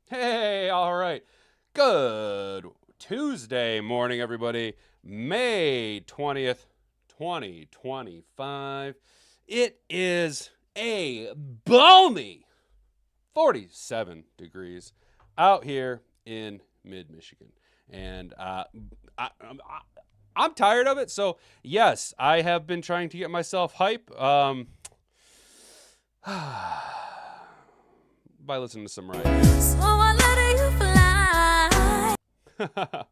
Hey, all right. Good Tuesday morning, everybody. May 20th, 2025. It is a balmy 47 degrees out here in mid-Michigan. And I'm tired of it. So, yes, I have been trying to get myself hype. By listening to some writing. So I let you fly.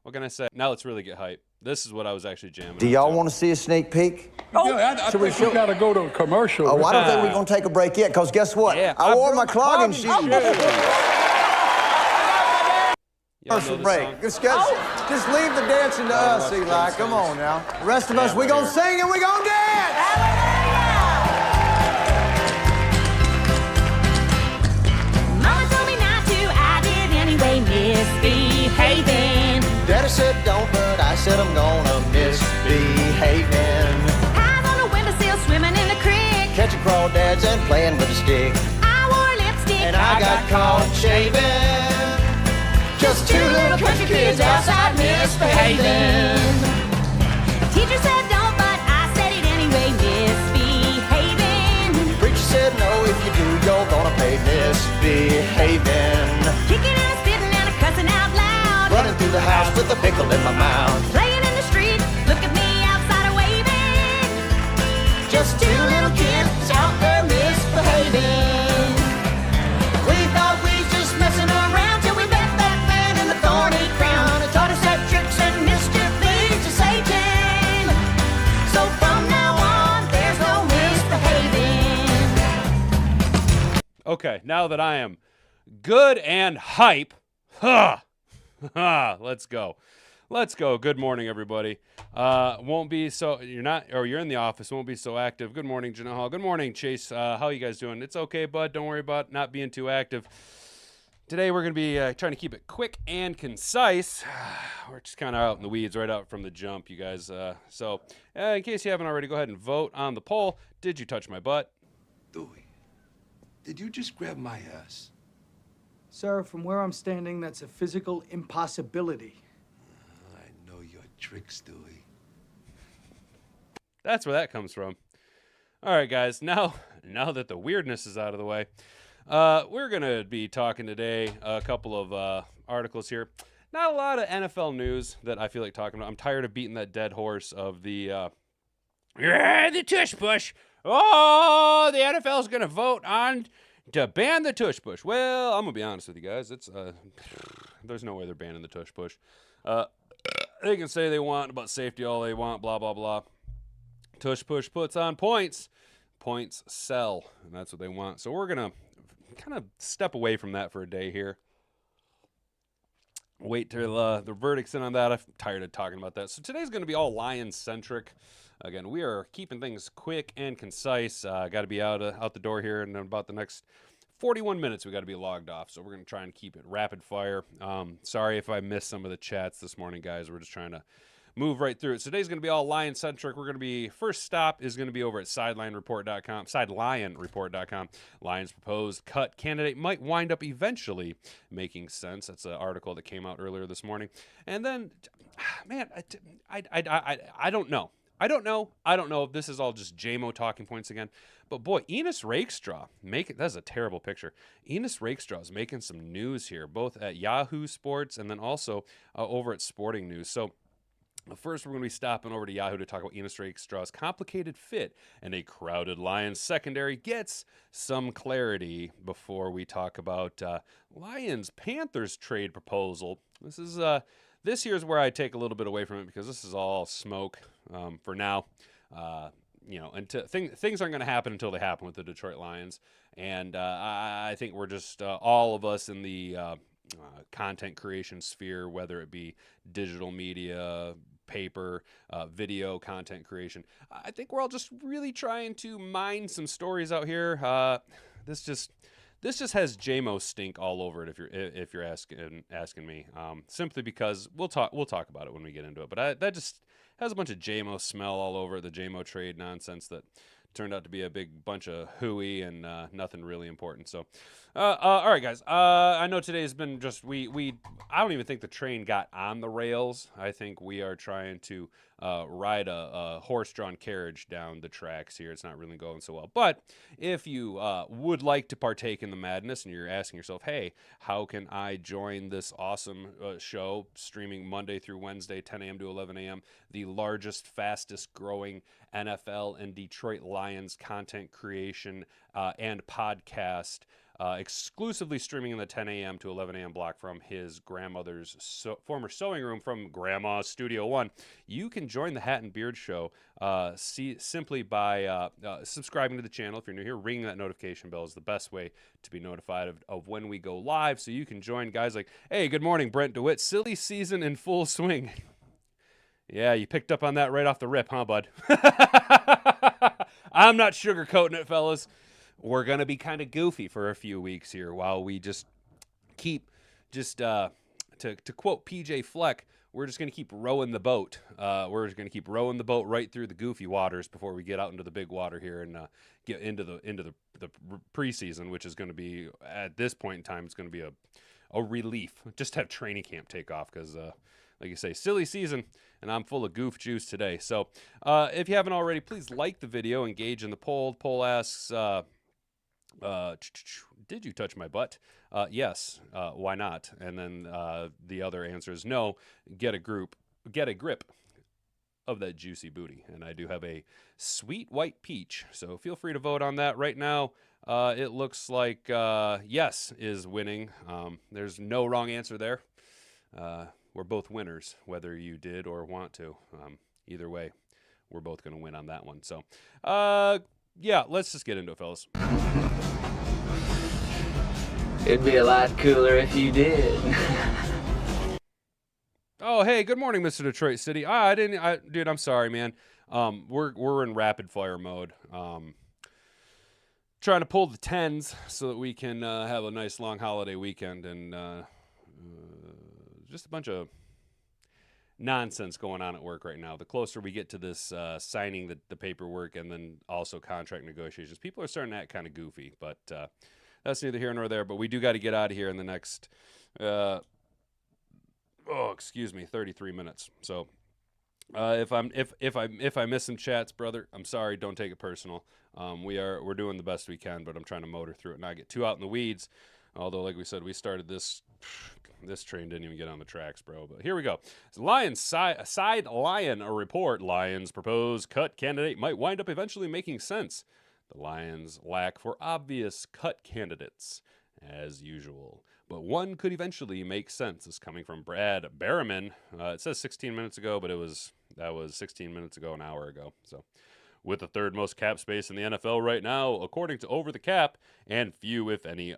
What can I say? Now let's really get hype. This is what I was actually jamming. Do y'all want to see a sneak peek? Oh, yeah, I think we got to go to a commercial. Oh, I don't think we're going to take a break yet, because guess what? Yeah, I wore my clogging shoes. Commercial break. Just leave the dancing to us, Eli. Come on now. The rest of us, we're going to sing and we're going to dance. Misbehaving. Daddy said don't, but I said I'm gonna misbehaving. Eyes on the windowsill, swimming in the creek. Catching crawdads and playing with a stick. I wore lipstick. And I got caught shaving. Just two little country kids outside misbehaving. Teacher said don't, but I said it anyway. Misbehaving. Preacher said no, if you do, you're gonna pay misbehaving. Kicking and spitting and cussing out loud. Running through the house with a pickle in my mouth. Playing in the street, look at me outside waving. Just two little kids out there misbehaving. We thought we was just messing around till we met that man in the thorny crown. It taught us that tricks and mischief leads to Satan. So from now on, there's no misbehaving. Okay, now that I am good and hype, let's go. Let's go. Good morning, everybody. Won't be so you're in the office. Won't be so active. Good morning, Janelle Hall. Good morning, Chase. How are you guys doing? It's okay, bud. Don't worry about not being too active. Today we're gonna be trying to keep it quick and concise. We're just kind of out in the weeds right out from the jump, you guys. So in case you haven't already, go ahead and vote on the poll. Did you touch my butt? Dewey, did you just grab my ass? Sir, from where I'm standing, that's a physical impossibility. I know your tricks, Dewey. That's where that comes from. All right, guys. Now that the weirdness is out of the way, we're going to be talking today a couple of articles here. Not a lot of NFL news that I feel like talking about. I'm tired of beating that dead horse of the tush push. Oh, the NFL is going to vote on to ban the tush push. Well, I'm going to be honest with you guys. It's there's no way they're banning the tush push. They can say they want about safety all they want, blah, blah, blah. Tush push puts on points. Points sell, and that's what they want. So we're going to kind of step away from that for a day here. Wait till the verdict's in on that. I'm tired of talking about that. So today's going to be all Lions-centric. Again, we are keeping things quick and concise. Got to be out the door here in about the next 41 minutes. We got to be logged off, so we're going to try and keep it rapid fire. Sorry if I missed some of the chats this morning, guys. We're just trying to move right through it. So today's going to be all Lion-centric. We're going to be, first stop is going to be over at sidelionreport.com. Lions proposed cut candidate might wind up eventually making sense. That's an article that came out earlier this morning. And then, man, I don't know. I don't know if this is all just JMO talking points again. But boy, Ennis Rakestraw, that's a terrible picture. Ennis Rakestraw is making some news here, both at Yahoo Sports and then also over at Sporting News. So first, we're going to be stopping over to Yahoo to talk about Ennis Rakestraw's complicated fit and a crowded Lions secondary gets some clarity before we talk about Lions-Panthers trade proposal. This here's where I take a little bit away from it because this is all smoke for now. Until things aren't going to happen until they happen with the Detroit Lions. And I think we're just all of us in the content creation sphere, whether it be digital media, paper, video content creation. I think we're all just really trying to mine some stories out here. This just has JMO stink all over it if you're asking me. Simply because we'll talk about it when we get into it. But that just has a bunch of JMO smell all over it, the JMO trade nonsense that turned out to be a big bunch of hooey and nothing really important. So All right, guys. I know today has been just I don't even think the train got on the rails. I think we are trying to ride a horse-drawn carriage down the tracks here. It's not really going so well. But if you would like to partake in the madness, and you're asking yourself, "Hey, how can I join this awesome show streaming Monday through Wednesday, 10 a.m. to 11 a.m., the largest, fastest-growing NFL and Detroit Lions content creation and podcast." Exclusively streaming in the 10 a.m. to 11 a.m. block from his grandmother's former sewing room from Grandma's Studio One. You can join the Hat and Beard Show simply by subscribing to the channel. If you're new here, ringing that notification bell is the best way to be notified of when we go live, so you can join guys like, hey, good morning, Brent DeWitt. Silly season in full swing. Yeah, you picked up on that right off the rip, huh, bud? I'm not sugarcoating it, fellas. We're going to be kind of goofy for a few weeks here while we just keep, to quote PJ Fleck, we're just going to keep rowing the boat. We're just going to keep rowing the boat right through the goofy waters before we get out into the big water here and get into the preseason, which is going to be, at this point in time, it's going to be a relief. Just have training camp take off because, like you say, silly season, and I'm full of goof juice today. So if you haven't already, please like the video, engage in the poll. The poll asks... did you touch my butt? Yes. Why not? And then the other answer is no. Get a grip of that juicy booty. And I do have a sweet white peach, so feel free to vote on that right now. It looks like yes is winning. There's no wrong answer there. We're both winners, whether you did or want to. Either way, we're both going to win on that one. So, yeah, let's just get into it, fellas. It'd be a lot cooler if you did. Oh, hey, good morning, Mr. Detroit City. Dude, I'm sorry, man. We're in rapid fire mode. Trying to pull the 10s so that we can have a nice long holiday weekend, and just a bunch of nonsense going on at work right now. The closer we get to this signing the paperwork and then also contract negotiations, people are starting to act kind of goofy, but that's neither here nor there. But we do got to get out of here in the next 33 minutes. So if I miss some chats, brother, I'm sorry. Don't take it personal. We're doing the best we can, but I'm trying to motor through it and not get too out in the weeds. Although, like we said, we started this train didn't even get on the tracks, bro. But here we go. Lions side Lion a report. Lions proposed cut candidate might wind up eventually making sense. The Lions lack for obvious cut candidates, as usual. But one could eventually make sense. This is coming from Brad Berriman. It says 16 minutes ago, but that was 16 minutes ago, an hour ago. So, with the third most cap space in the NFL right now, according to Over the Cap, and few, if any,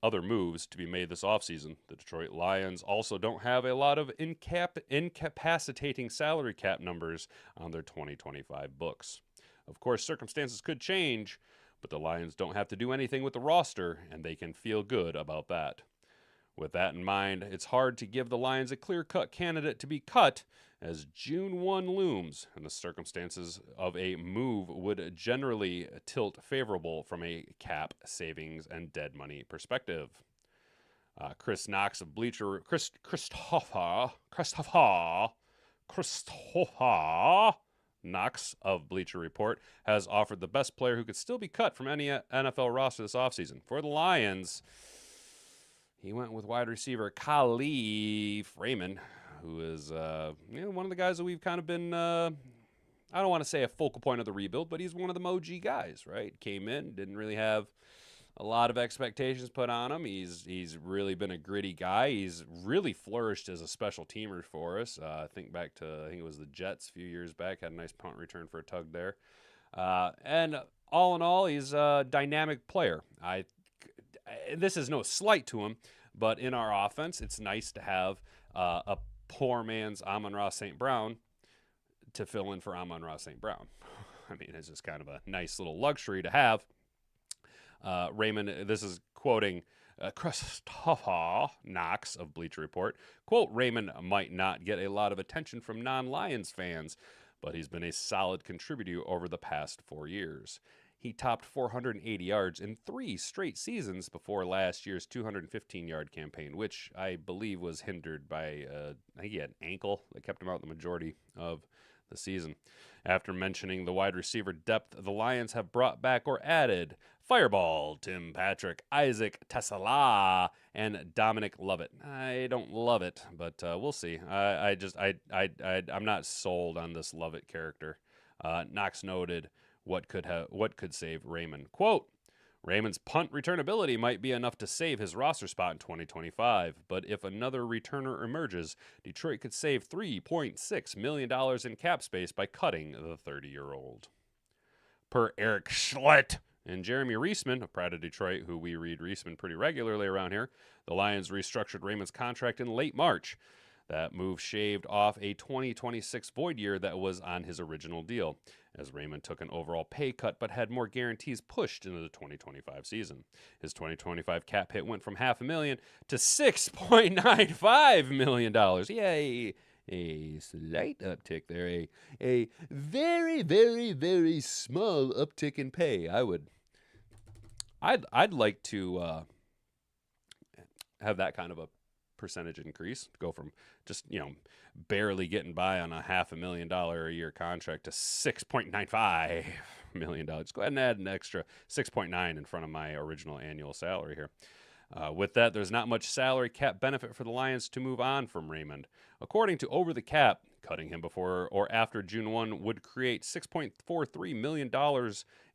other moves to be made this offseason, the Detroit Lions also don't have a lot of incapacitating salary cap numbers on their 2025 books. Of course, circumstances could change, but the Lions don't have to do anything with the roster, and they can feel good about that. With that in mind, it's hard to give the Lions a clear-cut candidate to be cut as June 1 looms, and the circumstances of a move would generally tilt favorable from a cap, savings, and dead money perspective. Chris Knox of Bleacher... Christopher Knox of Bleacher Report has offered the best player who could still be cut from any NFL roster this offseason. For the Lions, he went with wide receiver Khalif Raymond, who is one of the guys that we've kind of been, I don't want to say a focal point of the rebuild, but he's one of the Moji guys, right? Came in, didn't really have a lot of expectations put on him. He's really been a gritty guy. He's really flourished as a special teamer for us. Think back to, I think it was the Jets a few years back, had a nice punt return for a tug there. And all in all, he's a dynamic player. This is no slight to him, but in our offense, it's nice to have a poor man's Amon-Ra St. Brown to fill in for Amon-Ra St. Brown. I mean, it's just kind of a nice little luxury to have. Raymond, this is quoting Christopher Knox of Bleacher Report. Quote, Raymond might not get a lot of attention from non-Lions fans, but he's been a solid contributor over the past 4 years. He topped 480 yards in 3 straight seasons before last year's 215-yard campaign, which I believe was hindered by, I think he had an ankle that kept him out the majority of the season. After mentioning the wide receiver depth the Lions have brought back or added, Fireball, Tim Patrick, Isaac Tesala, and Dominic Lovett. I don't love it, but we'll see. I'm not sold on this Lovett character. Knox noted what could save Raymond. Quote, Raymond's punt return ability might be enough to save his roster spot in 2025, but if another returner emerges, Detroit could save $3.6 million in cap space by cutting the 30-year-old. Per Eric Schlett and Jeremy Reisman, a pride of Detroit, who we read Reisman pretty regularly around here, the Lions restructured Raymond's contract in late March. That move shaved off a 2026 void year that was on his original deal, as Raymond took an overall pay cut but had more guarantees pushed into the 2025 season. His 2025 cap hit went from $500,000 to $6.95 million. Yay! A slight uptick there, a very, very, very small uptick in pay. I'd like to have that kind of a percentage increase, go from just barely getting by on a $500,000 a year contract to $6.95 million. Just go ahead and add an extra 6.9 in front of my original annual salary here. With that, there's not much salary cap benefit for the Lions to move on from Raymond. According to Over the Cap, cutting him before or after June 1 would create $6.43 million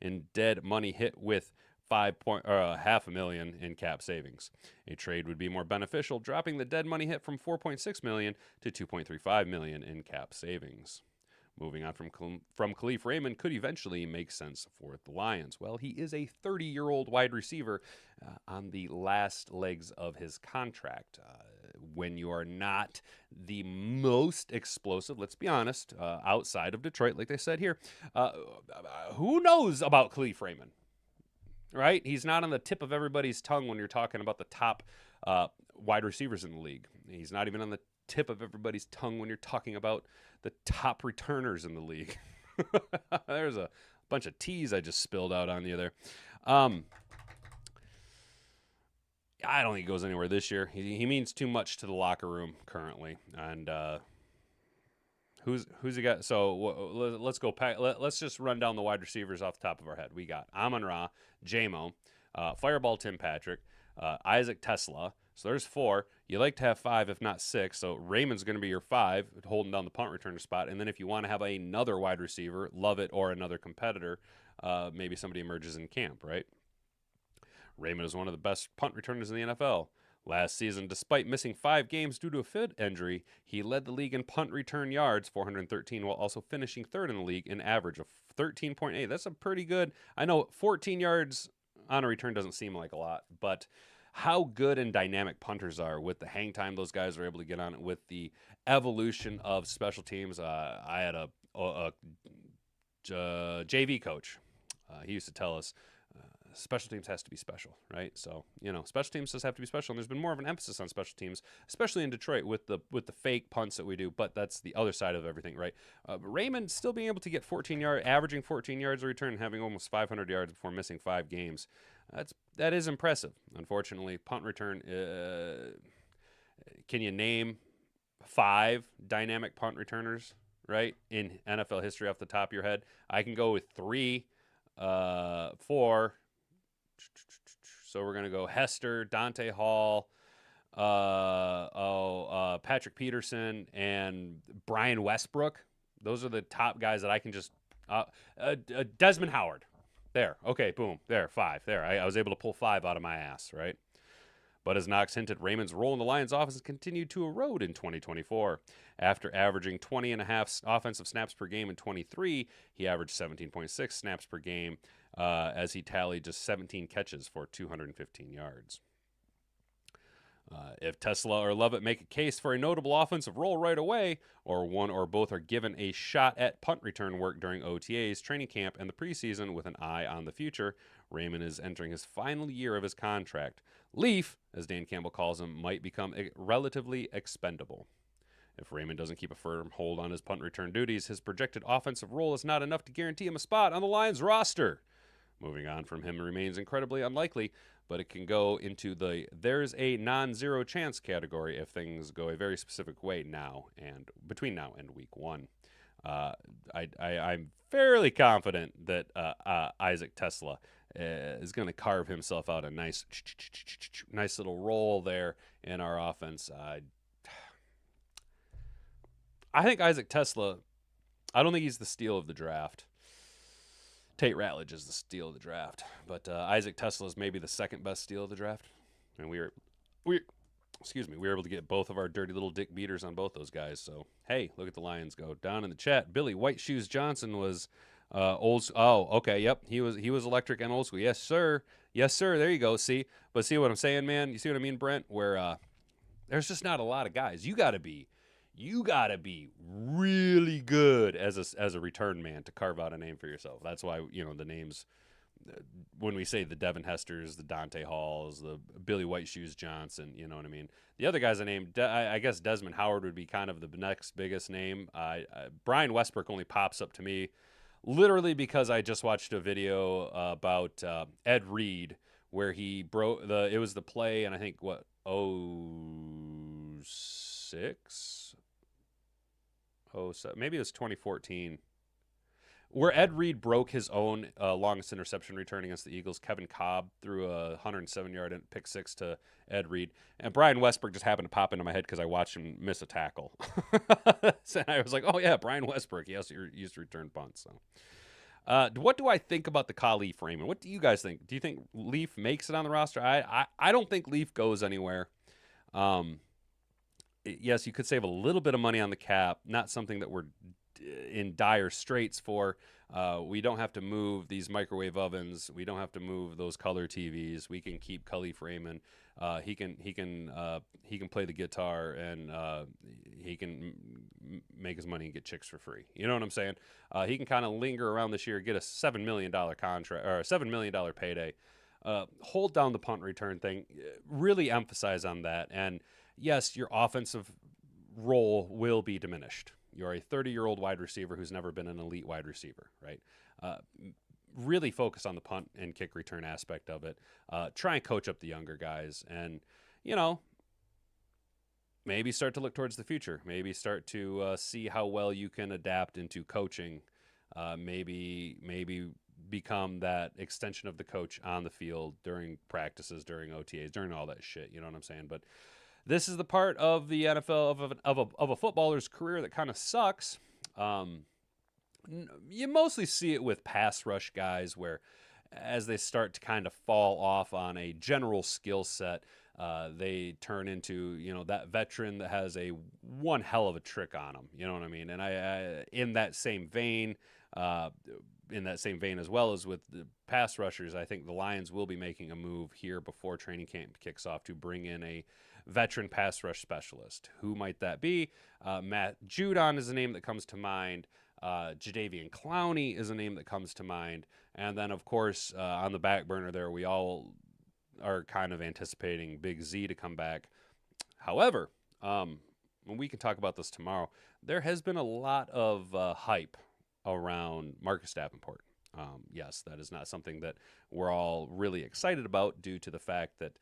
in dead money hit with $500,000 in cap savings. A trade would be more beneficial, dropping the dead money hit from $4.6 million to $2.35 million in cap savings. Moving on from Khalif Raymond could eventually make sense for the Lions. Well, he is a 30-year-old wide receiver on the last legs of his contract. When you are not the most explosive, let's be honest, outside of Detroit, like they said here, who knows about Khalif Raymond? Right? He's not on the tip of everybody's tongue when you're talking about the top wide receivers in the league. He's not even on the tip of everybody's tongue when you're talking about the top returners in the league. There's a bunch of T's I just spilled out on you there. I don't think he goes anywhere this year. He means too much to the locker room currently. And who's he got? So let's go. Let's just run down the wide receivers off the top of our head. We got Amon-Ra, J-Mo, Fireball Tim Patrick, Isaac Tesla. So there's 4. You like to have 5, if not 6. So Raymond's going to be your 5, holding down the punt returner spot. And then if you want to have another wide receiver, Lovett or another competitor, maybe somebody emerges in camp, right? Raymond is one of the best punt returners in the NFL. Last season, despite missing 5 games due to a foot injury, he led the league in punt return yards, 413, while also finishing 3rd in the league in average of 13.8. That's a pretty good. I know 14 yards on a return doesn't seem like a lot, but how good and dynamic punters are with the hang time those guys are able to get on it, with the evolution of special teams. I had a JV coach. He used to tell us, special teams has to be special, right? So, special teams does have to be special, and there's been more of an emphasis on special teams, especially in Detroit with the fake punts that we do, but that's the other side of everything, right? Raymond still being able to get averaging 14 yards a return and having almost 500 yards before missing 5 games. That is impressive. Unfortunately, punt return, can you name 5 dynamic punt returners, right, in NFL history off the top of your head? I can go with 3, 4. So we're going to go Hester, Dante Hall, Patrick Peterson, and Brian Westbrook. Those are the top guys that I can just Desmond Howard. There. Okay, boom. There, 5. There. I was able to pull 5 out of my ass, right? But as Knox hinted, Raymond's role in the Lions' offense continued to erode in 2024. After averaging 20.5 offensive snaps per game in 23, he averaged 17.6 snaps per game as he tallied just 17 catches for 215 yards. If Tesla or Lovett make a case for a notable offensive role right away, or one or both are given a shot at punt return work during OTAs, training camp, and the preseason with an eye on the future, Raymond is entering his final year of his contract. Leaf, as Dan Campbell calls him, might become relatively expendable. If Raymond doesn't keep a firm hold on his punt return duties, his projected offensive role is not enough to guarantee him a spot on the Lions roster. Moving on from him remains incredibly unlikely, but it can go into the there's a non-zero chance category if things go a very specific way now and between now and week 1. I'm fairly confident that Isaac Tesla is going to carve himself out a nice little role there in our offense. I think Isaac Tesla, I don't think he's the steal of the draft. Tate Ratledge is the steal of the draft, but Isaac Tesla is maybe the second best steal of the draft, and we were able to get both of our dirty little dick beaters on both those guys. So hey, look at the Lions go. Down in the chat, Billy White Shoes Johnson was old. Oh, okay, yep, he was electric and old school. Yes, sir. There you go. See what I'm saying, man? You see what I mean, Brent? Where there's just not a lot of guys. You gotta be really good as a return man to carve out a name for yourself. That's why, the names, when we say the Devin Hesters, the Dante Halls, the Billy White Shoes Johnson, you know what I mean? The other guys I named, I guess Desmond Howard would be kind of the next biggest name. Brian Westbrook only pops up to me literally because I just watched a video about Ed Reed where he broke it was the play, and I think maybe it was 2014, where Ed Reed broke his own longest interception return against the Eagles. Kevin Cobb threw a 107-yard pick six to Ed Reed, and Brian Westbrook just happened to pop into my head because I watched him miss a tackle. So I was like, oh yeah, Brian Westbrook, he also used to return punts. So, what do I think about the Khalif Raymond? What do you guys think? Do you think Leaf makes it on the roster? I don't think Leaf goes anywhere. Yes, you could save a little bit of money on the cap. Not something that we're in dire straits for. We don't have to move these microwave ovens. We don't have to move those color TVs. We can keep Khalif Raymond. He can play the guitar, and he can make his money and get chicks for free. You know what I'm saying? He can kind of linger around this year, get a $7 million contract or a $7 million payday. Hold down the punt return thing. Really emphasize on that. And yes, your offensive role will be diminished. You're a 30-year-old wide receiver who's never been an elite wide receiver, right? Really focus on the punt and kick return aspect of it. Try and coach up the younger guys, and maybe start to look towards the future. Maybe start to see how well you can adapt into coaching. Maybe become that extension of the coach on the field during practices, during OTAs, during all that shit. You know what I'm saying? But this is the part of the NFL of a footballer's career that kind of sucks. You mostly see it with pass rush guys where as they start to kind of fall off on a general skill set, they turn into, that veteran that has one hell of a trick on them. You know what I mean? And I in that same vein as well as with the pass rushers, I think the Lions will be making a move here before training camp kicks off to bring in a veteran pass rush specialist. Who might that be? Matt Judon is a name that comes to mind. Jadeveon Clowney is a name that comes to mind. And then, of course, on the back burner there, we all are kind of anticipating Big Z to come back. However, we can talk about this tomorrow. There has been a lot of hype around Marcus Davenport. Yes, that is not something that we're all really excited about due to the fact that,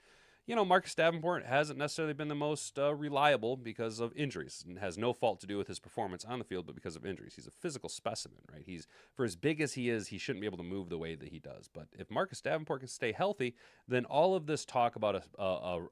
Marcus Davenport hasn't necessarily been the most reliable because of injuries, and has no fault to do with his performance on the field, but because of injuries. He's a physical specimen, right? For as big as he is, he shouldn't be able to move the way that he does. But if Marcus Davenport can stay healthy, then all of this talk about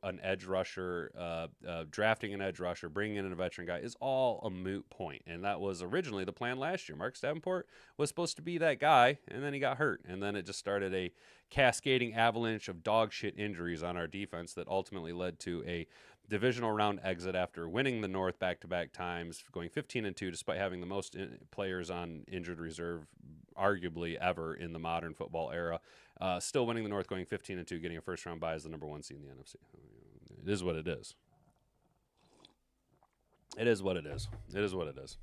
an edge rusher, drafting an edge rusher, bringing in a veteran guy is all a moot point. And that was originally the plan last year. Marcus Davenport was supposed to be that guy, and then he got hurt. And then it just started a cascading avalanche of dog shit injuries on our defense that ultimately led to a divisional round exit after winning the North back-to-back times, going 15-2 despite having the most players on injured reserve arguably ever in the modern football era. Still winning the North, going 15-2, getting a first-round bye as the number one seed in the NFC. It is what it is. It is what it is. It is what it is.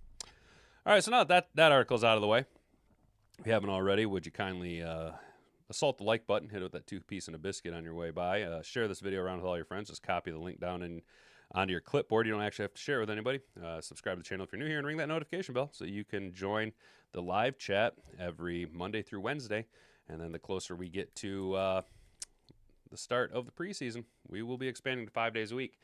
All right, so now that article's out of the way, if you haven't already, would you kindly assault the like button, hit it with that toothpiece and a biscuit on your way by. Share this video around with all your friends. Just copy the link down onto your clipboard. You don't actually have to share it with anybody. Subscribe to the channel if you're new here, and ring that notification bell so you can join the live chat every Monday through Wednesday And then the closer we get to the start of the preseason, we will be expanding to 5 days a week.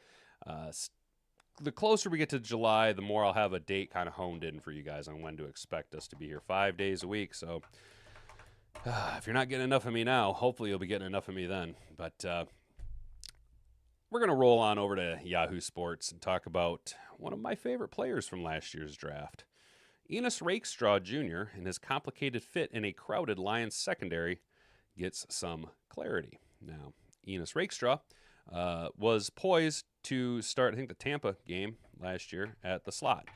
The closer we get to July, the more I'll have a date kind of honed in for you guys on when to expect us to be here 5 days a week. So if you're not getting enough of me now, hopefully you'll be getting enough of me then. But we're going to roll on over to Yahoo Sports and talk about one of my favorite players from last year's draft. Ennis Rakestraw Jr. and his complicated fit in a crowded Lions secondary gets some clarity. Now, Ennis Rakestraw was poised to start, I think, the Tampa game last year at the slot.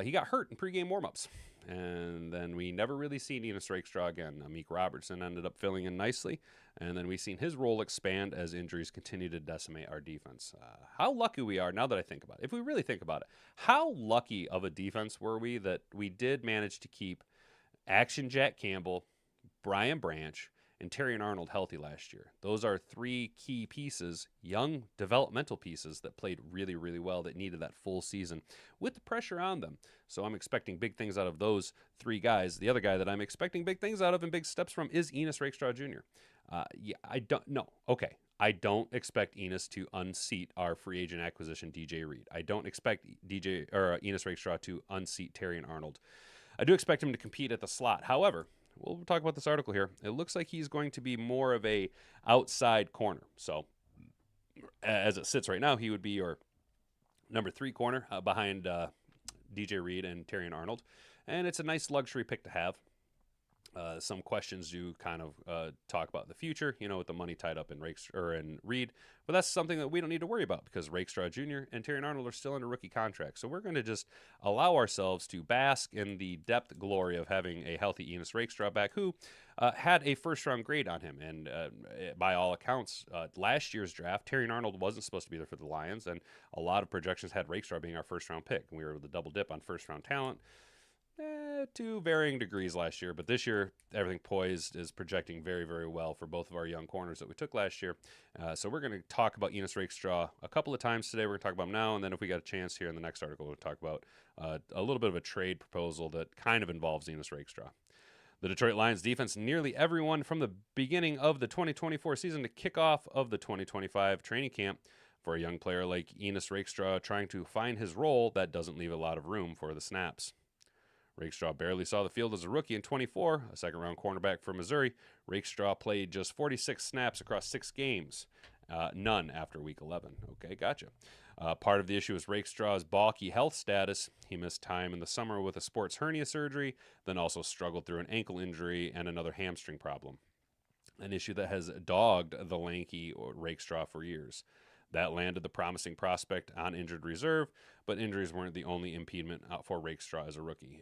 He got hurt in pregame warmups. And then we never really seen Ennis Rakestraw again. Amik Robertson ended up filling in nicely. And then we've seen his role expand as injuries continue to decimate our defense. How lucky we are, now that I think about it. If we really think about it, how lucky of a defense were we that we did manage to keep Action Jack Campbell, Brian Branch, and Terrion Arnold healthy last year. Those are three key pieces, young developmental pieces that played really, really well, that needed that full season with the pressure on them. So I'm expecting big things out of those three guys. The other guy that I'm expecting big things out of and big steps from is Ennis Rakestraw Jr. I don't expect Ennis to unseat our free agent acquisition, DJ Reed. I don't expect Ennis Rakestraw to unseat Terrion Arnold. I do expect him to compete at the slot. However, we'll talk about this article here. It looks like he's going to be more of a outside corner. So as it sits right now, he would be your number 3 corner behind DJ Reed and Terrion Arnold. And it's a nice luxury pick to have. Some questions do kind of talk about the future, with the money tied up in Reed. But that's something that we don't need to worry about because Rakestraw Jr. and Terrion Arnold are still under rookie contracts. So we're going to just allow ourselves to bask in the depth glory of having a healthy Ennis Rakestraw back who had a first-round grade on him. And by all accounts, last year's draft, Terrion Arnold wasn't supposed to be there for the Lions, and a lot of projections had Rakestraw being our first-round pick. And we were able to double dip on first-round talent. To varying degrees last year, but this year everything poised is projecting very, very well for both of our young corners that we took last year. So we're going to talk about Ennis Rakestraw a couple of times today. We're going to talk about him now, and then if we got a chance here in the next article, we'll talk about a little bit of a trade proposal that kind of involves Ennis Rakestraw. The Detroit Lions defense, nearly everyone from the beginning of the 2024 season to kickoff of the 2025 training camp. For a young player like Ennis Rakestraw trying to find his role, that doesn't leave a lot of room for the snaps. Rakestraw barely saw the field as a rookie in 24, a second-round cornerback for Missouri. Rakestraw played just 46 snaps across 6 games, none after Week 11. Okay, gotcha. Part of the issue is Rakestraw's balky health status. He missed time in the summer with a sports hernia surgery, then also struggled through an ankle injury and another hamstring problem, an issue that has dogged the lanky Rakestraw for years. That landed the promising prospect on injured reserve, but injuries weren't the only impediment for Rakestraw as a rookie.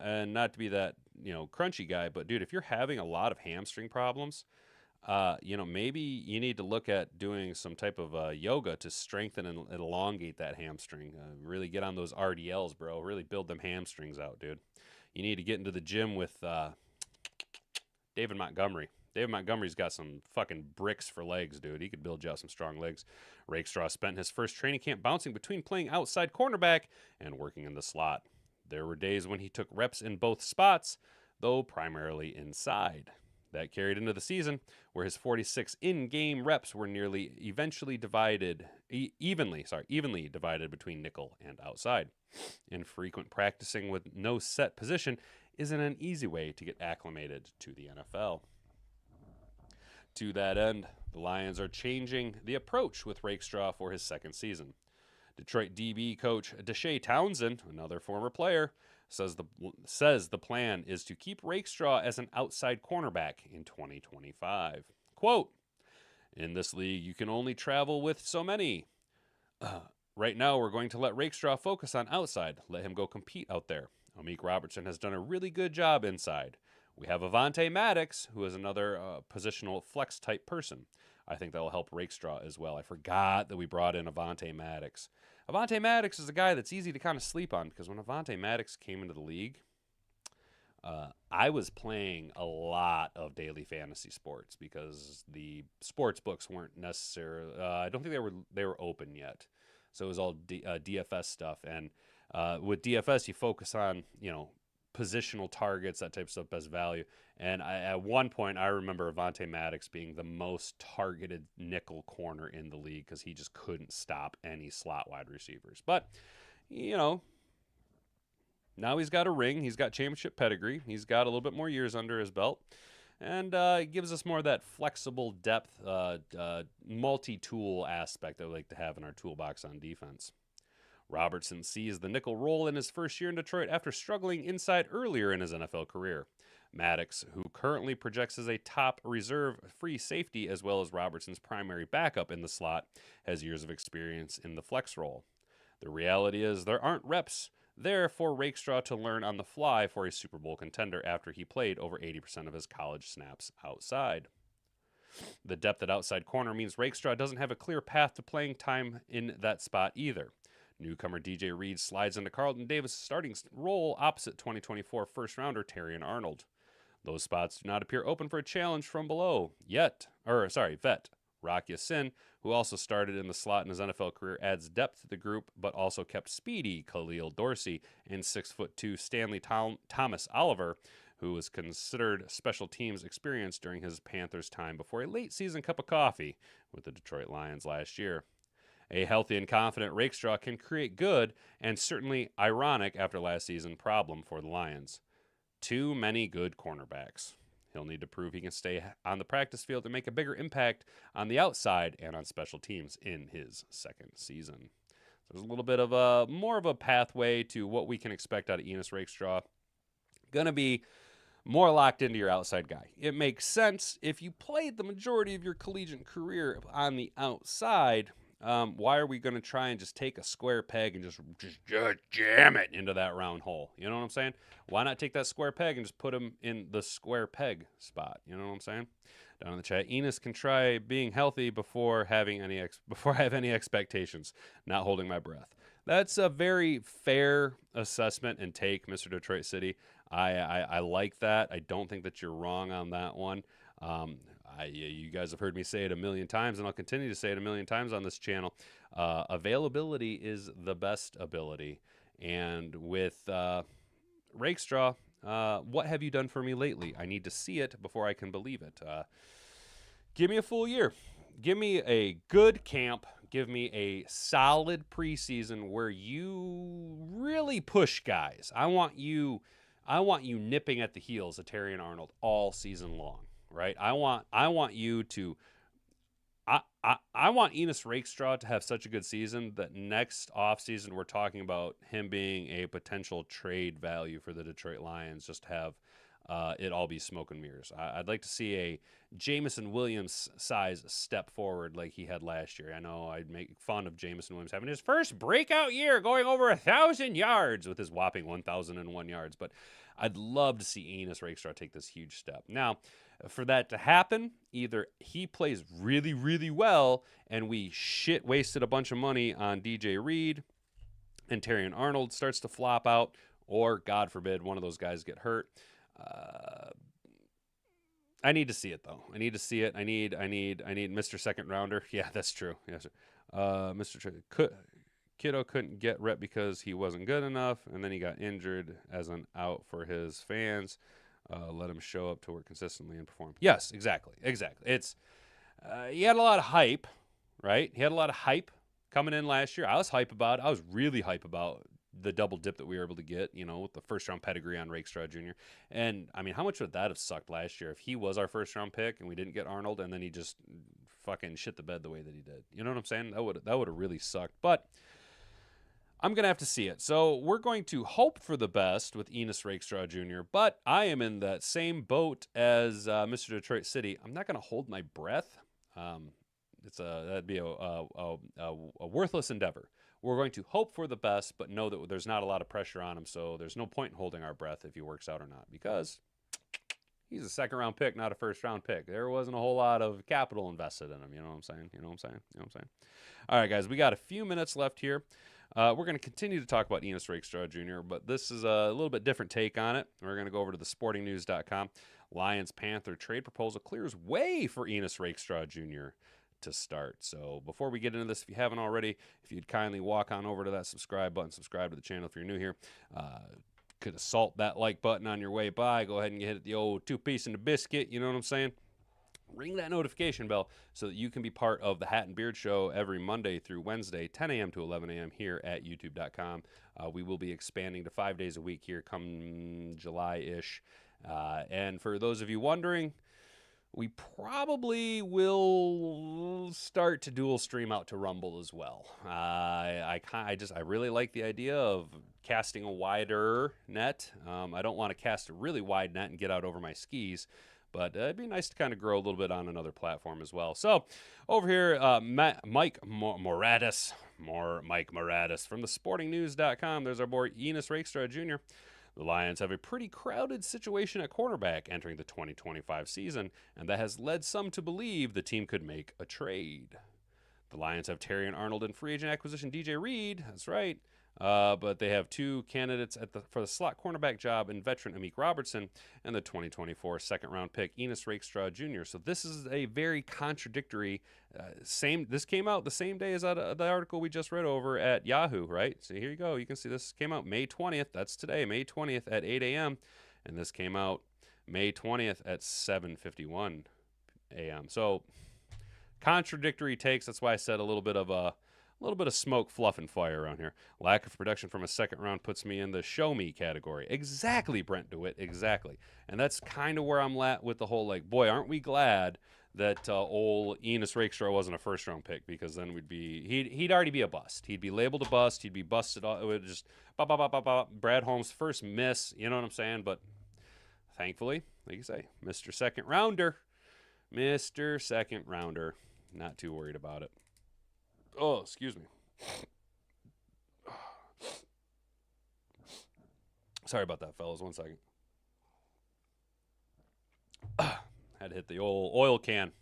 And not to be that, crunchy guy, but dude, if you're having a lot of hamstring problems, maybe you need to look at doing some type of yoga to strengthen and elongate that hamstring. Really get on those RDLs, bro. Really build them hamstrings out, dude. You need to get into the gym with David Montgomery. David Montgomery's got some fucking bricks for legs, dude. He could build you out some strong legs. Rakestraw spent his first training camp bouncing between playing outside cornerback and working in the slot. There were days when he took reps in both spots, though primarily inside. That carried into the season, where his 46 in-game reps were evenly divided between nickel and outside. Infrequent practicing with no set position isn't an easy way to get acclimated to the NFL. To that end, the Lions are changing the approach with Rakestraw for his second season. Detroit DB coach Deshae Townsend, another former player, says the plan is to keep Rakestraw as an outside cornerback in 2025. Quote, "In this league, you can only travel with so many. Right now, we're going to let Rakestraw focus on outside, let him go compete out there. Amik Robertson has done a really good job inside. We have Avonte Maddox, who is another positional flex-type person. I think that will help Rakestraw as well." I forgot that we brought in Avonte Maddox. Avonte Maddox is a guy that's easy to kind of sleep on because when Avonte Maddox came into the league, I was playing a lot of daily fantasy sports because the sports books weren't necessarily. I don't think they were open yet, so it was all DFS stuff. And with DFS, you focus on positional targets, that type of stuff, best value. And at one point, I remember Avonte Maddox being the most targeted nickel corner in the league because he just couldn't stop any slot wide receivers. But, now he's got a ring. He's got championship pedigree. He's got a little bit more years under his belt. And it gives us more of that flexible depth, multi-tool aspect that we like to have in our toolbox on defense. Robertson sees the nickel role in his first year in Detroit after struggling inside earlier in his NFL career. Maddox, who currently projects as a top reserve free safety as well as Robertson's primary backup in the slot, has years of experience in the flex role. The reality is there aren't reps there for Rakestraw to learn on the fly for a Super Bowl contender after he played over 80% of his college snaps outside. The depth at outside corner means Rakestraw doesn't have a clear path to playing time in that spot either. Newcomer DJ Reed slides into Carlton Davis' starting role opposite 2024 first-rounder Terrion Arnold. Those spots do not appear open for a challenge from below vet. Rock Ya-Sin, who also started in the slot in his NFL career, adds depth to the group, but also kept speedy Khalil Dorsey and 6'2" Stanley Thomas Oliver, who was considered special teams experience during his Panthers time before a late-season cup of coffee with the Detroit Lions last year. A healthy and confident Rakestraw can create good and certainly ironic after last season problem for the Lions. Too many good cornerbacks. He'll need to prove he can stay on the practice field and make a bigger impact on the outside and on special teams in his second season. So there's a little bit of more of a pathway to what we can expect out of Ennis Rakestraw. Going to be more locked into your outside guy. It makes sense if you played the majority of your collegiate career on the outside. Why are we going to try and just take a square peg and just jam it into that round hole? You know what I'm saying? Why not take that square peg and just put him in the square peg spot? You know what I'm saying? Down in the chat, Enos can try being healthy before I have any expectations. Not holding my breath. That's a very fair assessment and take, Mr. Detroit City. I like that. I don't think that you're wrong on that one. You guys have heard me say it a million times, and I'll continue to say it a million times on this channel. Availability is the best ability. And with Rakestraw, what have you done for me lately? I need to see it before I can believe it. Give me a full year. Give me a good camp. Give me a solid preseason where you really push guys. I want you nipping at the heels of Terrion Arnold all season long. Right, I want you to, I want Ennis Rakestraw to have such a good season that next offseason we're talking about him being a potential trade value for the Detroit Lions. Just have it all be smoke and mirrors. I'd like to see a Jameson Williams size step forward like he had last year. I know I'd make fun of Jameson Williams having his first breakout year, going over 1,000 yards with his whopping 1,001 yards, but I'd love to see Ennis Rakestraw take this huge step. Now, for that to happen, either he plays really, really well and we wasted a bunch of money on DJ Reed and Terrion Arnold starts to flop out, or God forbid one of those guys get hurt. I need to see it though. I need to see it. I need Mr. Second Rounder. Yeah, that's true. Yes, sir. Kiddo couldn't get rep because he wasn't good enough, and then he got injured as an out for his fans. Let him show up to work consistently and perform. Yes, exactly. It's he had a lot of hype, right? He had a lot of hype coming in last year. I was really hype about the double dip that we were able to get, with the first round pedigree on Rakestraw Jr. And I mean, how much would that have sucked last year if he was our first round pick and we didn't get Arnold and then he just fucking shit the bed the way that he did? You know what I'm saying? That would have really sucked. But I'm going to have to see it. So we're going to hope for the best with Ennis Rakestraw Jr., but I am in that same boat as Mr. Detroit City. I'm not going to hold my breath. That'd be a worthless endeavor. We're going to hope for the best, but know that there's not a lot of pressure on him, so there's no point in holding our breath if he works out or not, because he's a second-round pick, not a first-round pick. There wasn't a whole lot of capital invested in him, you know what I'm saying? All right, guys, we got a few minutes left here. We're going to continue to talk about Ennis Rakestraw Jr., but this is a little bit different take on it. We're going to go over to thesportingnews.com. Lions-Panther trade proposal clears way for Ennis Rakestraw Jr. to start. So before we get into this, if you haven't already, if you'd kindly walk on over to that subscribe button, subscribe to the channel if you're new here. could assault that like button on your way by. Go ahead and hit the old 2-piece and a biscuit. You know what I'm saying? Ring that notification bell so that you can be part of the Hat and Beard Show every Monday through Wednesday, 10 a.m. to 11 a.m. here at youtube.com. We will be expanding to 5 days a week here come July-ish. And for those of you wondering, we probably will start to dual stream out to Rumble as well. I really like the idea of casting a wider net. I don't want to cast a really wide net and get out over my skis, but it'd be nice to kind of grow a little bit on another platform as well. So over here, Mike Moratis from thesportingnews.com. There's our boy Ennis Rakestraw Jr. The Lions have a pretty crowded situation at cornerback entering the 2025 season, and that has led some to believe the team could make a trade. The Lions have Terrion Arnold and free agent acquisition DJ Reed. That's right. But they have two candidates for the slot cornerback job in veteran Amik Robertson and the 2024 second-round pick Ennis Rakestraw Jr. So this is a very contradictory. This came out the same day as the article we just read over at Yahoo, right? So here you go. You can see this came out May 20th. That's today, May 20th at 8 a.m. And this came out May 20th at 7:51 a.m. So contradictory takes. That's why I said a little bit of smoke, fluff, and fire around here. Lack of production from a second round puts me in the show me category. Exactly, Brent DeWitt, exactly. And that's kind of where I'm at with the whole, like, boy, aren't we glad that old Ennis Rakestraw wasn't a first-round pick, because then he'd already be a bust. He'd be labeled a bust. He'd be busted. It would just, Brad Holmes' first miss, you know what I'm saying? But thankfully, like you say, Mr. Second Rounder, not too worried about it. Oh, excuse me. Sorry about that, fellas. 1 second. Had to hit the old oil can.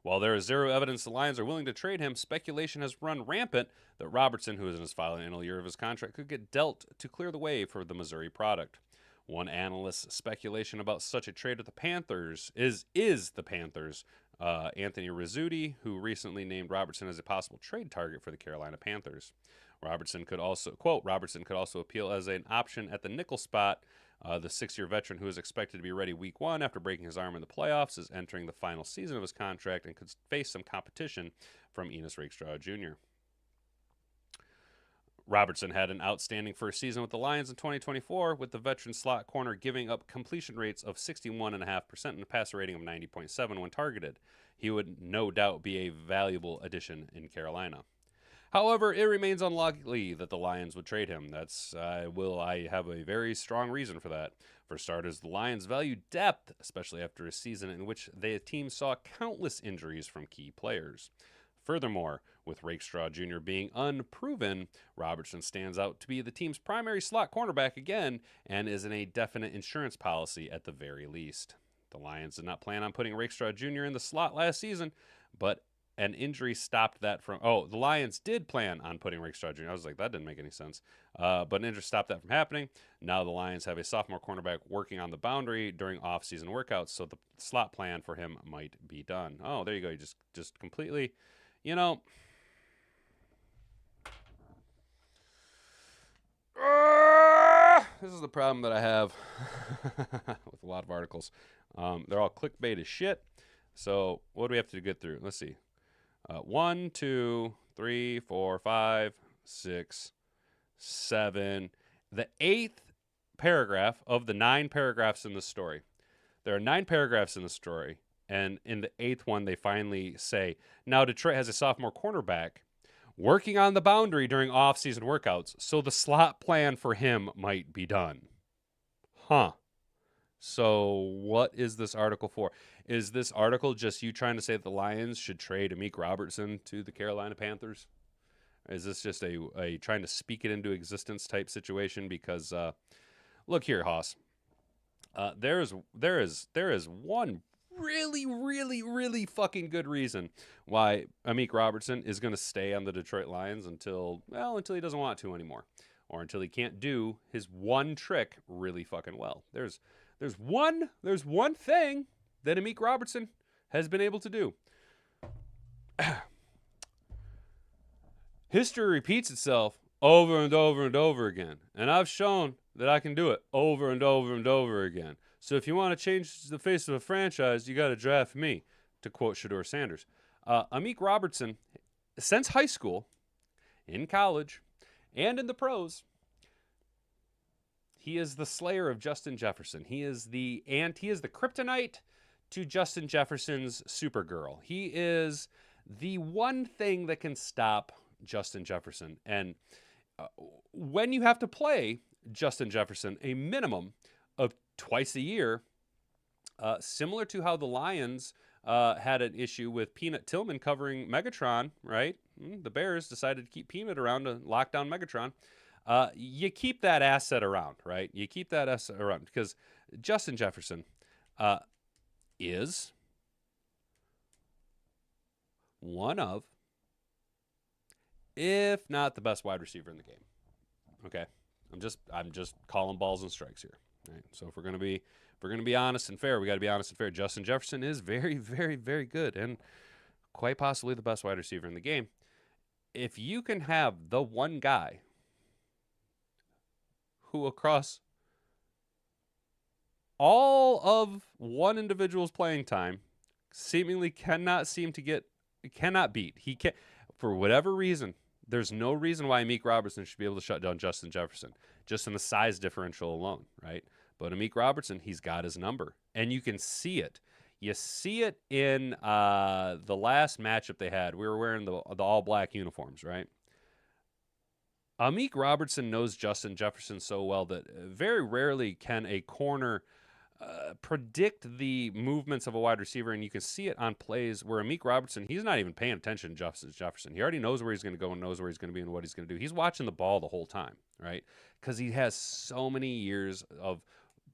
While there is zero evidence the Lions are willing to trade him, speculation has run rampant that Robertson, who is in his final year of his contract, could get dealt to clear the way for the Missouri product. One analyst's speculation about such a trade with the Panthers is the Panthers. Anthony Rizzuti, who recently named Robertson as a possible trade target for the Carolina Panthers. Robertson could also appeal as an option at the nickel spot. The 6-year veteran, who is expected to be ready week 1 after breaking his arm in the playoffs, is entering the final season of his contract and could face some competition from Ennis Rakestraw Jr. Robertson had an outstanding first season with the Lions in 2024, with the veteran slot corner giving up completion rates of 61.5% and a passer rating of 90.7 when targeted. He would no doubt be a valuable addition in Carolina. However, it remains unlikely that the Lions would trade him. I have a very strong reason for that. For starters, the Lions value depth, especially after a season in which the team saw countless injuries from key players. Furthermore, with Rakestraw Jr. being unproven, Robertson stands out to be the team's primary slot cornerback again and is in a definite insurance policy at the very least. The Lions did not plan on putting Rakestraw Jr. in the slot last season, but an injury stopped that from... Oh, the Lions did plan on putting Rakestraw Jr. I was like, that didn't make any sense. But an injury stopped that from happening. Now the Lions have a sophomore cornerback working on the boundary during off-season workouts, so the slot plan for him might be done. Oh, there you go. You just completely... You know... This is the problem that I have with a lot of articles. They're all clickbait as shit. So what do we have to get through? Let's see. 1, 2, 3, 4, 5, 6, 7. The 8th paragraph of the 9 paragraphs in the story. There are 9 paragraphs in the story. And in the 8th one, they finally say, now Detroit has a sophomore cornerback working on the boundary during off-season workouts, so the slot plan for him might be done. Huh. So what is this article for? Is this article just you trying to say that the Lions should trade Amik Robertson to the Carolina Panthers? Is this just a trying to speak it into existence type situation? Because look here, Hoss. There is one really fucking good reason why Amik Robertson is going to stay on the Detroit Lions until he doesn't want to anymore, or until he can't do his one trick really fucking well. There's one thing that Amik Robertson has been able to do. History repeats itself over and over and over again. And I've shown that I can do it over and over and over again. So if you want to change the face of a franchise, you got to draft me, to quote Shedeur Sanders. Amik Robertson, since high school, in college, and in the pros, he is the slayer of Justin Jefferson. He is the kryptonite to Justin Jefferson's Supergirl. He is the one thing that can stop Justin Jefferson. And when you have to play Justin Jefferson a minimum of twice a year, similar to how the Lions had an issue with Peanut Tillman covering Megatron, right? The Bears decided to keep Peanut around to lock down Megatron. You keep that asset around, right? You keep that asset around because Justin Jefferson is one of, if not the best wide receiver in the game. Okay, I'm just calling balls and strikes here. Right? So if we're gonna be honest and fair, we got to be honest and fair. Justin Jefferson is very, very, very good and quite possibly the best wide receiver in the game. If you can have the one guy who across all of one individual's playing time seemingly cannot beat. He can't, for whatever reason, there's no reason why Amik Robertson should be able to shut down Justin Jefferson, just in the size differential alone, right? But Amik Robertson, he's got his number, and you can see it. You see it in the last matchup they had. We were wearing the all-black uniforms, right? Amik Robertson knows Justin Jefferson so well that very rarely can a corner predict the movements of a wide receiver, and you can see it on plays where Amik Robertson, he's not even paying attention to Justin Jefferson. He already knows where he's going to go and knows where he's going to be and what he's going to do. He's watching the ball the whole time, right? Because he has so many years of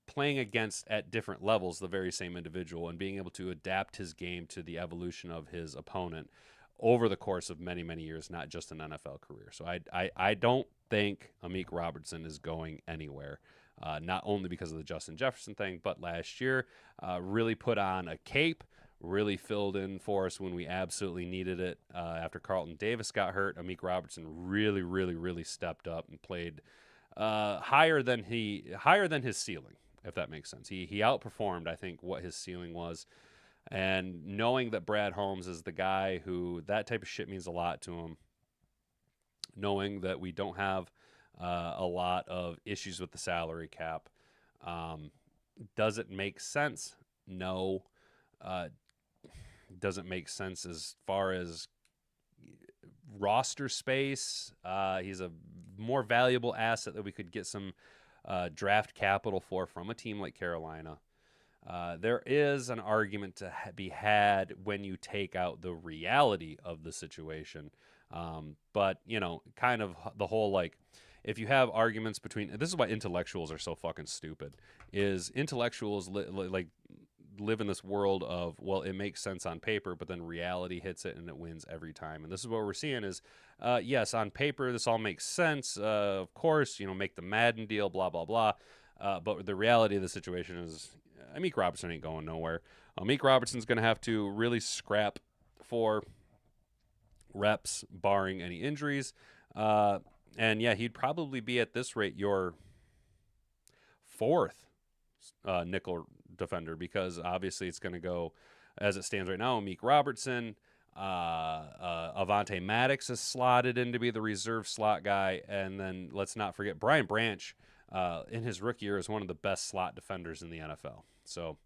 playing against at different levels the very same individual and being able to adapt his game to the evolution of his opponent over the course of many, many years, not just an NFL career. So I don't think Amik Robertson is going anywhere. Not only because of the Justin Jefferson thing, but last year really put on a cape, really filled in for us when we absolutely needed it. After Carlton Davis got hurt, Amik Robertson really, really, really stepped up and played higher than his ceiling, if that makes sense. He outperformed, I think, what his ceiling was. And knowing that Brad Holmes is the guy who that type of shit means a lot to him, knowing that we don't have a lot of issues with the salary cap. Does it make sense? No. Does it make sense as far as roster space? He's a more valuable asset that we could get some draft capital for from a team like Carolina. There is an argument to be had when you take out the reality of the situation. But, kind of the whole, like, if you have arguments between, this is why intellectuals are so fucking stupid, is intellectuals live in this world of, well, it makes sense on paper, but then reality hits it and it wins every time. And this is what we're seeing is, yes, on paper, this all makes sense. Of course, make the Madden deal, blah, blah, blah. But the reality of the situation is Amik Robertson ain't going nowhere. Amik Robertson's going to have to really scrap for reps, barring any injuries. And yeah, he'd probably be at this rate your fourth nickel defender, because obviously it's going to go, as it stands right now, Amik Robertson, Avonte Maddox is slotted in to be the reserve slot guy, and then let's not forget Brian Branch in his rookie year is one of the best slot defenders in the NFL. So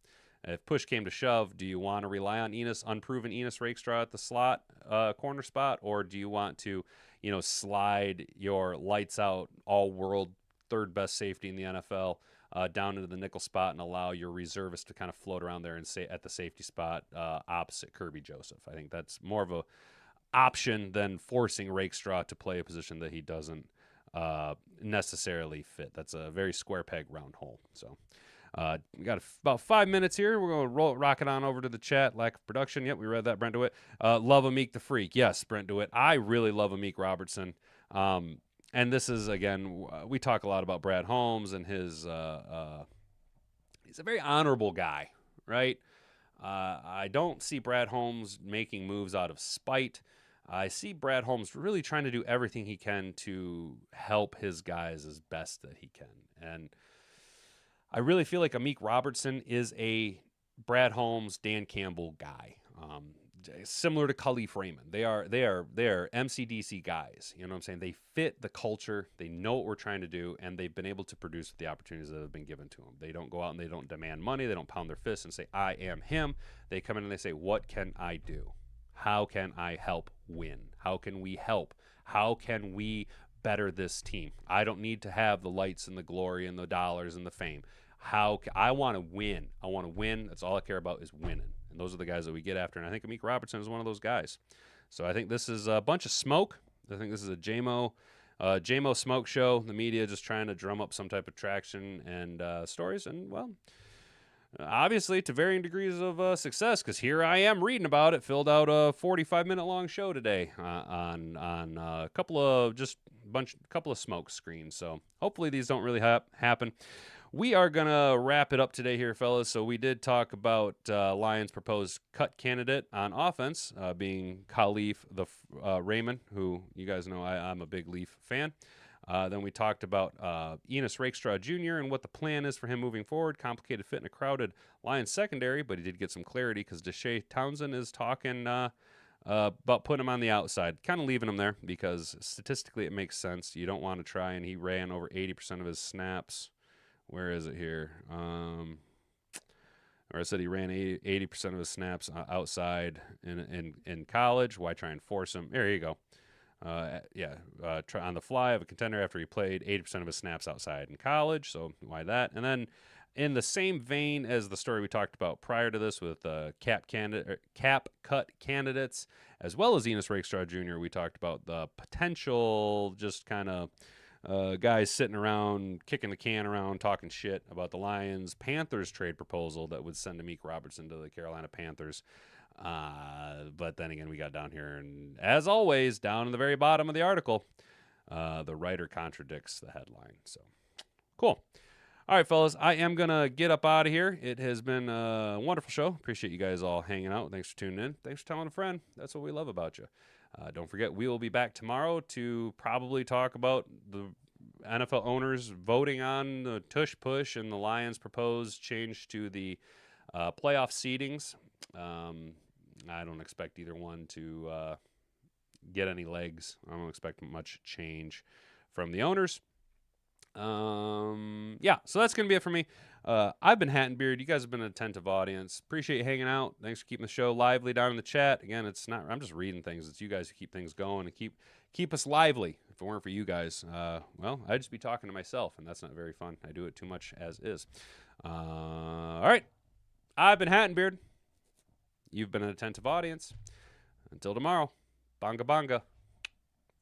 if push came to shove, do you want to rely on unproven Ennis Rakestraw at the slot corner spot, or do you want to slide your lights out all world third best safety in the NFL down into the nickel spot and allow your reservist to kind of float around there and say at the safety spot opposite Kirby Joseph? I think that's more of a option than forcing Rakestraw to play a position that he doesn't necessarily fit. That's a very square peg round hole. So we got about 5 minutes here. We're going to rock it on over to the chat. Lack of production. Yep, we read that, Brent DeWitt. Love Amik the Freak. Yes, Brent DeWitt. I really love Amik Robertson. And this is, again, we talk a lot about Brad Holmes and his he's a very honorable guy, right? I don't see Brad Holmes making moves out of spite. I see Brad Holmes really trying to do everything he can to help his guys as best that he can. And I really feel like Amik Robertson is a Brad Holmes, Dan Campbell guy. Similar to Khalif Raymond. They are MCDC guys. You know what I'm saying? They fit the culture. They know what we're trying to do, and they've been able to produce the opportunities that have been given to them. They don't go out and they don't demand money. They don't pound their fists and say, I am him. They come in and they say, what can I do? How can I help win? How can we help? How can we better this team? I don't need to have the lights and the glory and the dollars and the fame. I want to win. I want to win. That's all I care about is winning. And those are the guys that we get after. And I think Amik Robertson is one of those guys. So I think this is a bunch of smoke. I think this is a JMO smoke show. The media just trying to drum up some type of traction and stories. And, well, obviously to varying degrees of success, because here I am reading about it. Filled out a 45-minute long show today on a couple of smoke screens. So hopefully these don't really happen. We are going to wrap it up today here, fellas. So we did talk about Lions' proposed cut candidate on offense, being Khalif Raymond, who you guys know I'm a big Leaf fan. Then we talked about Ennis Rakestraw Jr. and what the plan is for him moving forward. Complicated fit in a crowded Lions secondary, but he did get some clarity because Deshae Townsend is talking about putting him on the outside, kind of leaving him there because statistically it makes sense. You don't want to try, and he ran over 80% of his snaps. Where is it here? Or I said he ran 80% of his snaps outside in college. Why try and force him? There you go. Try on the fly of a contender after he played 80% of his snaps outside in college. So why that? And then in the same vein as the story we talked about prior to this with cap cut candidates, as well as Ennis Rakestraw Jr., we talked about the potential just kind of guys sitting around, kicking the can around, talking shit about the Lions Panthers trade proposal that would send Amik Robertson to the Carolina Panthers. But then again, we got down here, and as always, down in the very bottom of the article, the writer contradicts the headline. So cool. All right, fellas, I am going to get up out of here. It has been a wonderful show. Appreciate you guys all hanging out. Thanks for tuning in. Thanks for telling a friend. That's what we love about you. Don't forget, we will be back tomorrow to probably talk about the NFL owners voting on the tush push and the Lions' proposed change to the playoff seedings. I don't expect either one to get any legs. I don't expect much change from the owners. So that's going to be it for me. I've been Hat and Beard. You guys have been an attentive audience. Appreciate you hanging out. Thanks for keeping the show lively down in the chat. Again, I'm just reading things. It's you guys who keep things going and keep us lively. If it weren't for you guys, I'd just be talking to myself, and that's not very fun. I do it too much as is. All right. I've been Hat and Beard. You've been an attentive audience. Until tomorrow, bonga bonga.